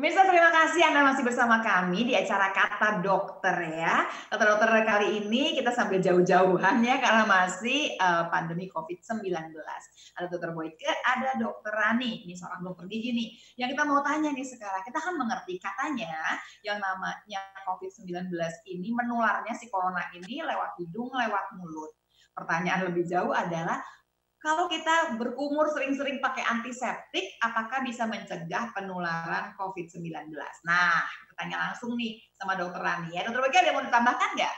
Pemirsa, terima kasih Anda masih bersama kami di acara Kata Dokter ya. Kata Dokter kali ini kita sambil jauh-jauhan ya karena masih pandemi COVID-19. Ada Dokter Boyke, ada Dokter Rani, ini seorang dokter gigi nih. Yang kita mau tanya nih sekarang, kita kan mengerti katanya yang namanya COVID-19 ini menularnya si corona ini lewat hidung, lewat mulut. Pertanyaan lebih jauh adalah, kalau kita berkumur sering-sering pakai antiseptik, apakah bisa mencegah penularan COVID-19? Nah, kita tanya langsung nih sama Dokter Rani ya. Dokter Boyke, ada yang mau ditambahkan nggak?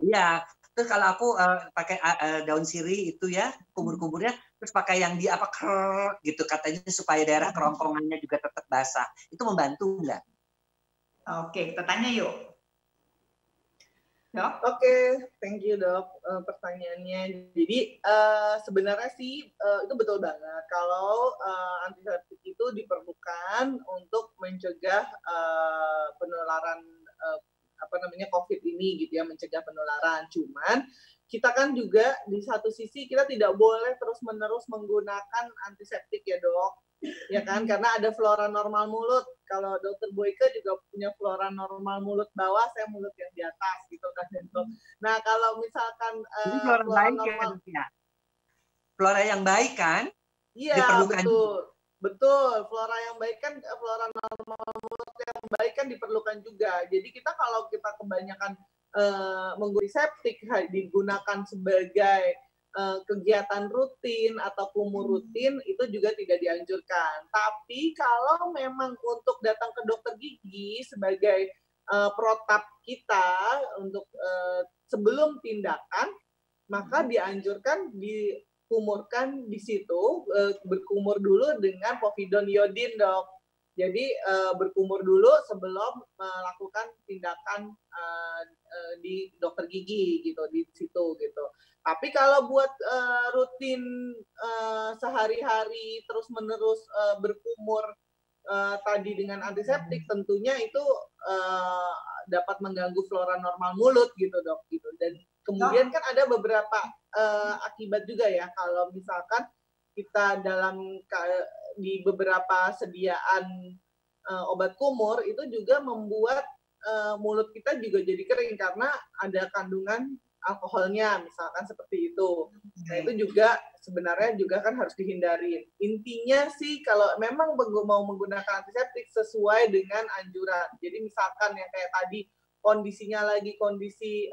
Iya, terus kalau aku pakai daun sirih itu ya, kumur-kumurnya, terus pakai yang di apa gitu katanya supaya daerah kerongkongannya juga tetap basah. Itu membantu nggak? Oke, kita tanya yuk. Dok? Oke, thank you dok pertanyaannya. Jadi sebenarnya sih itu betul banget. Kalau antiseptik itu diperlukan untuk mencegah penularan COVID ini gitu ya, mencegah penularan. Cuman kita kan juga di satu sisi kita tidak boleh terus-menerus menggunakan antiseptik ya dok. Ya kan, karena ada flora normal mulut. Kalau Dokter Boyke juga punya flora normal mulut bawah, saya mulut yang di atas gitu kan. Nah kalau misalkan flora normal, ya. Flora yang baik kan? Iya betul. Flora yang baik kan, flora normal mulut yang baik kan diperlukan juga. Jadi kita kalau kita kebanyakan menggunakan antiseptik digunakan sebagai kegiatan rutin atau kumur rutin itu juga tidak dianjurkan. Tapi kalau memang untuk datang ke dokter gigi sebagai protap kita untuk sebelum tindakan, maka dianjurkan dikumurkan di situ, berkumur dulu dengan povidone iodin dok. Jadi berkumur dulu sebelum melakukan tindakan di dokter gigi gitu, di situ gitu. Tapi kalau buat rutin sehari-hari terus-menerus berkumur tadi dengan antiseptik, tentunya itu dapat mengganggu flora normal mulut gitu dok. Gitu. Dan kemudian kan ada beberapa akibat juga ya kalau misalkan kita di beberapa sediaan obat kumur itu juga membuat mulut kita juga jadi kering karena ada kandungan alkoholnya misalkan seperti itu. Nah itu juga sebenarnya juga kan harus dihindari. Intinya sih kalau memang mau menggunakan antiseptik sesuai dengan anjuran. Jadi misalkan yang kayak tadi kondisinya lagi kondisi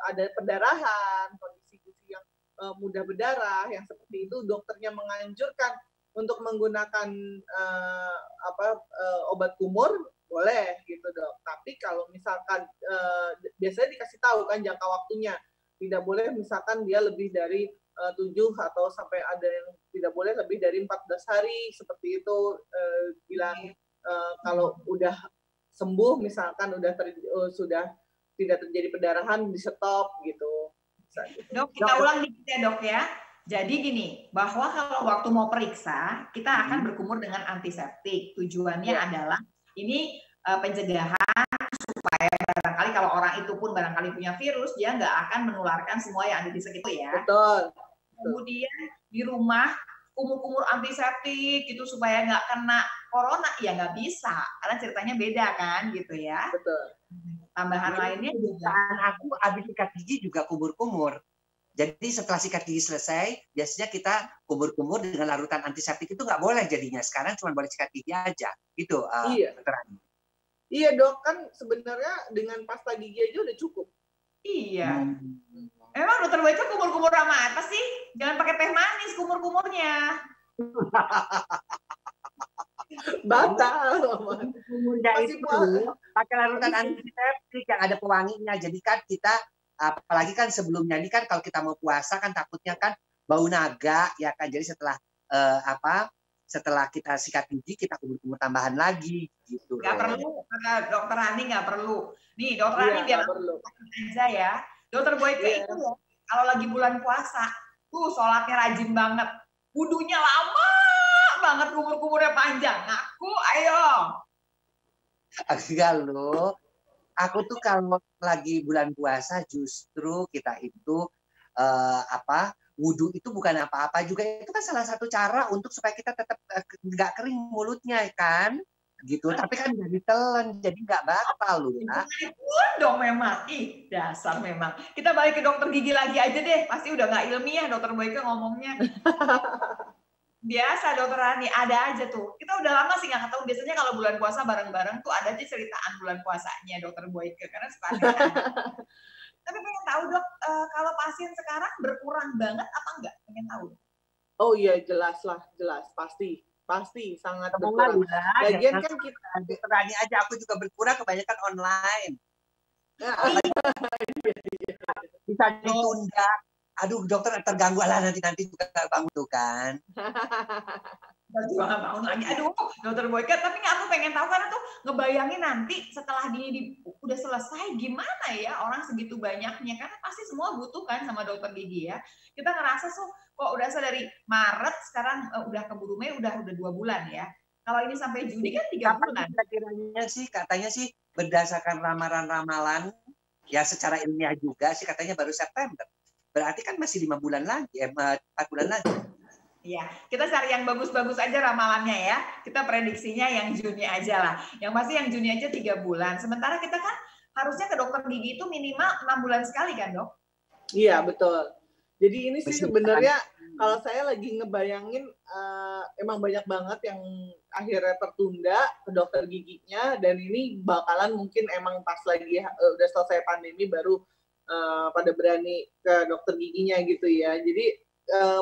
ada perdarahan, kondisi gusi yang mudah berdarah, yang seperti itu dokternya menganjurkan untuk menggunakan obat kumur, boleh gitu dok. Tapi kalau misalkan biasanya dikasih tahu kan jangka waktunya, tidak boleh misalkan dia lebih dari 7 atau sampai ada yang tidak boleh lebih dari 14 hari seperti itu. Bilang kalau udah sembuh misalkan sudah tidak terjadi perdarahan di stop gitu. Dok, kita ulang dikit ya dok ya. Jadi gini, bahwa kalau waktu mau periksa, kita akan berkumur dengan antiseptik. Tujuannya adalah ini pencegahan supaya barangkali kalau orang itu pun barangkali punya virus, dia nggak akan menularkan semua yang ada di sekitar ya. Betul. Kemudian di rumah kumur-kumur antiseptik gitu supaya nggak kena corona, ya nggak bisa. Karena ceritanya beda kan gitu ya. Betul. Tambahan lainnya juga. Aku habis sikat gigi juga kumur-kumur. Jadi setelah sikat gigi selesai, biasanya kita kumur-kumur dengan larutan antiseptik itu nggak boleh jadinya. Sekarang cuma boleh sikat gigi aja. Gitu, iya. Iya dok, kan sebenarnya dengan pasta gigi aja udah cukup. Iya. Emang dokter Boyke kumur-kumur sama apa sih? Jangan pakai teh manis kumur-kumurnya. Batal. Masih pakai larutan antiseptik yang ada pewanginya. Jadi kan kita apalagi kan sebelumnya ini kan kalau kita mau puasa kan takutnya kan bau naga ya kan, jadi setelah kita sikat gigi kita kumur-kumur tambahan lagi gitu. Nggak perlu, kata dokter Rani nggak perlu. Nih dokter Rani biar aja ya. Dokter Boyke itu ya, kalau lagi bulan puasa tuh sholatnya rajin banget, wudunya lama banget, kumur-kumurnya panjang. Ngaku, ayo. Enggak loh. Aku tuh kalau lagi bulan puasa justru kita itu wudhu itu bukan apa-apa juga, itu kan salah satu cara untuk supaya kita tetap nggak kering mulutnya kan. gitu. Tapi kan udah ditelan, jadi nggak batal loh ya. Dong memang, ih dasar memang. Kita balik ke dokter gigi lagi aja deh, pasti udah nggak ilmiah dokter Boyke ngomongnya. Biasa dokter Rani, ada aja tuh. Kita udah lama sih nggak ketemu. Biasanya kalau bulan puasa bareng-bareng tuh ada aja ceritaan bulan puasanya dokter Boyke, karena suka ada. Tapi pengen tahu dok, kalau pasien sekarang berkurang banget apa enggak? Pengen tahu. Oh iya, jelas lah, jelas, pasti sangat berkurang. Lagian kan kita Rani aja aku juga berkurang, kebanyakan online. Bisa ditunda. Aduh dokter terganggu lah nanti juga bangun tuh kan. Juga nggak bangun lagi. Aduh dokter Boyke, tapi aku pengen tahu karena tuh ngebayangin nanti setelah udah selesai gimana ya orang segitu banyaknya, karena pasti semua butuh kan sama dokter gigi ya. Kita ngerasa tuh kok udah dari Maret sekarang udah keburu Mei udah 2 bulan ya. Kalau ini sampai Juni kan 3 bulan. Katanya sih berdasarkan ramalan-ramalan ya secara ilmiah juga sih katanya baru September. Berarti kan masih 5 bulan lagi, 4 bulan lagi. Iya, kita cari yang bagus-bagus aja ramalannya ya. Kita prediksinya yang Juni aja lah. Yang pasti yang Juni aja 3 bulan. Sementara kita kan harusnya ke dokter gigi itu minimal 6 bulan sekali kan dok? Iya, betul. Jadi ini sih sebenarnya kalau saya lagi ngebayangin emang banyak banget yang akhirnya tertunda ke dokter giginya, dan ini bakalan mungkin emang pas lagi udah selesai pandemi baru pada berani ke dokter giginya gitu ya. Jadi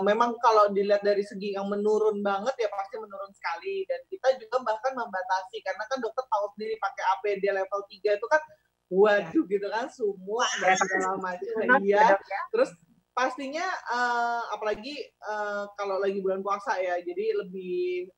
memang kalau dilihat dari segi yang menurun banget ya pasti menurun sekali, dan kita juga bahkan membatasi karena kan dokter tahu sendiri pakai APD level 3 itu kan waduh gitu kan semua dan segala macam. Iya. Terus pastinya apalagi kalau lagi bulan puasa ya, jadi lebih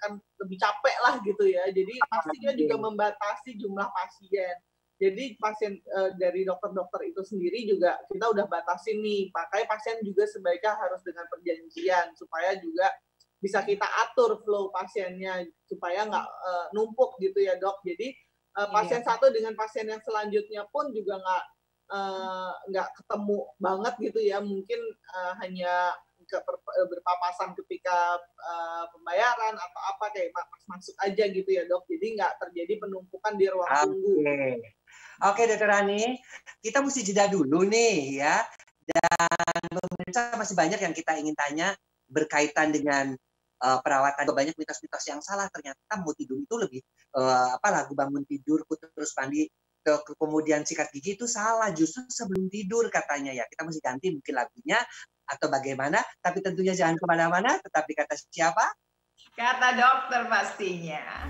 kan lebih capek lah gitu ya. Jadi pastinya juga membatasi jumlah pasien. Jadi pasien dari dokter-dokter itu sendiri juga kita udah batasin nih, makanya pasien juga sebaiknya harus dengan perjanjian supaya juga bisa kita atur flow pasiennya supaya nggak numpuk gitu ya dok. Jadi pasien satu dengan pasien yang selanjutnya pun juga nggak ketemu banget gitu ya, mungkin hanya berpapasan ketika pembayaran atau apa kayak masuk aja gitu ya dok. Jadi nggak terjadi penumpukan di ruang tunggu. Oke, Dokter Rani, kita mesti jeda dulu nih ya. Dan pemirsa masih banyak yang kita ingin tanya berkaitan dengan perawatan. Banyak mitos-mitos yang salah, ternyata mau tidur itu lebih lagu bangun tidur, terus mandi, kemudian sikat gigi itu salah, justru sebelum tidur katanya ya. Kita mesti ganti mungkin lagunya atau bagaimana, tapi tentunya jangan kemana-mana, tetap di Kata Siapa? Kata dokter pastinya.